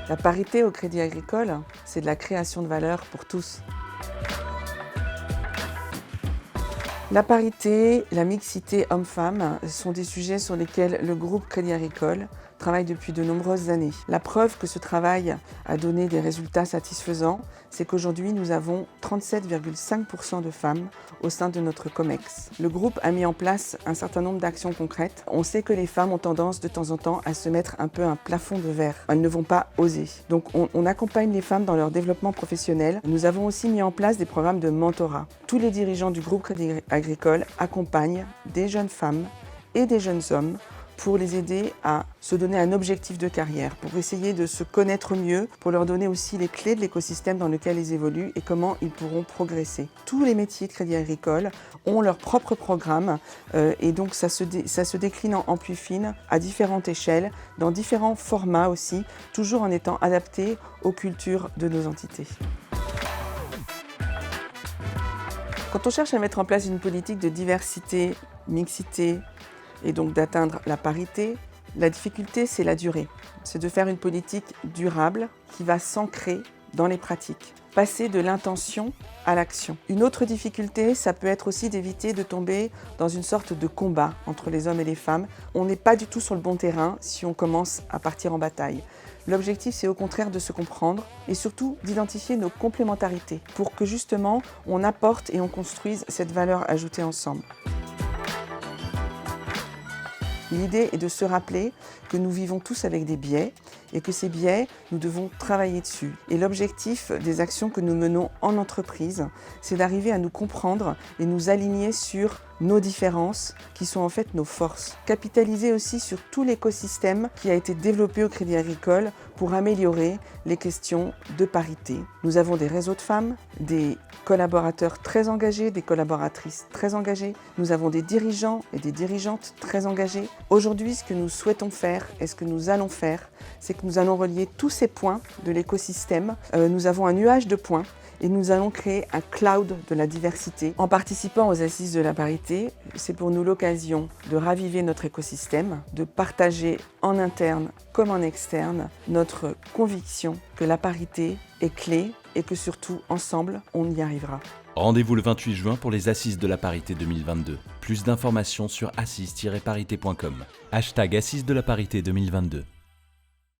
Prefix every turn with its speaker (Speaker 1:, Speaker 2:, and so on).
Speaker 1: La parité au Crédit Agricole, c'est de la création de valeur pour tous. La parité, la mixité homme-femme sont des sujets sur lesquels le groupe Crédit Agricole travaille depuis de nombreuses années. La preuve que ce travail a donné des résultats satisfaisants, c'est qu'aujourd'hui nous avons 37,5% de femmes au sein de notre COMEX. Le groupe a mis en place un certain nombre d'actions concrètes. On sait que les femmes ont tendance de temps en temps à se mettre un peu un plafond de verre. Elles ne vont pas oser. Donc on accompagne les femmes dans leur développement professionnel. Nous avons aussi mis en place des programmes de mentorat. Tous les dirigeants du groupe Crédit Agricole accompagnent des jeunes femmes et des jeunes hommes pour les aider à se donner un objectif de carrière, pour essayer de se connaître mieux, pour leur donner aussi les clés de l'écosystème dans lequel ils évoluent et comment ils pourront progresser. Tous les métiers de Crédit Agricole ont leur propre programme et donc ça se décline en plus fine à différentes échelles, dans différents formats aussi, toujours en étant adapté aux cultures de nos entités. Quand on cherche à mettre en place une politique de diversité, mixité, et donc d'atteindre la parité, la difficulté, c'est la durée. C'est de faire une politique durable qui va s'ancrer dans les pratiques, passer de l'intention à l'action. Une autre difficulté, ça peut être aussi d'éviter de tomber dans une sorte de combat entre les hommes et les femmes. On n'est pas du tout sur le bon terrain si on commence à partir en bataille. L'objectif, c'est au contraire de se comprendre et surtout d'identifier nos complémentarités pour que justement on apporte et on construise cette valeur ajoutée ensemble. L'idée est de se rappeler que nous vivons tous avec des biais et que ces biais, nous devons travailler dessus. Et l'objectif des actions que nous menons en entreprise, c'est d'arriver à nous comprendre et nous aligner sur nos différences qui sont en fait nos forces. Capitaliser aussi sur tout l'écosystème qui a été développé au Crédit Agricole pour améliorer les questions de parité. Nous avons des réseaux de femmes, des collaborateurs très engagés, des collaboratrices très engagées. Nous avons des dirigeants et des dirigeantes très engagés. Aujourd'hui, ce que nous souhaitons faire et ce que nous allons faire, c'est que nous allons relier tous ces points de l'écosystème. Nous avons un nuage de points et nous allons créer un cloud de la diversité. En participant aux Assises de la parité, c'est pour nous l'occasion de raviver notre écosystème, de partager en interne comme en externe notre conviction que la parité est clé et que surtout, ensemble, on y arrivera.
Speaker 2: Rendez-vous le 28 juin pour les Assises de la parité 2022. Plus d'informations sur assises-parité.com. #Assises de la parité 2022.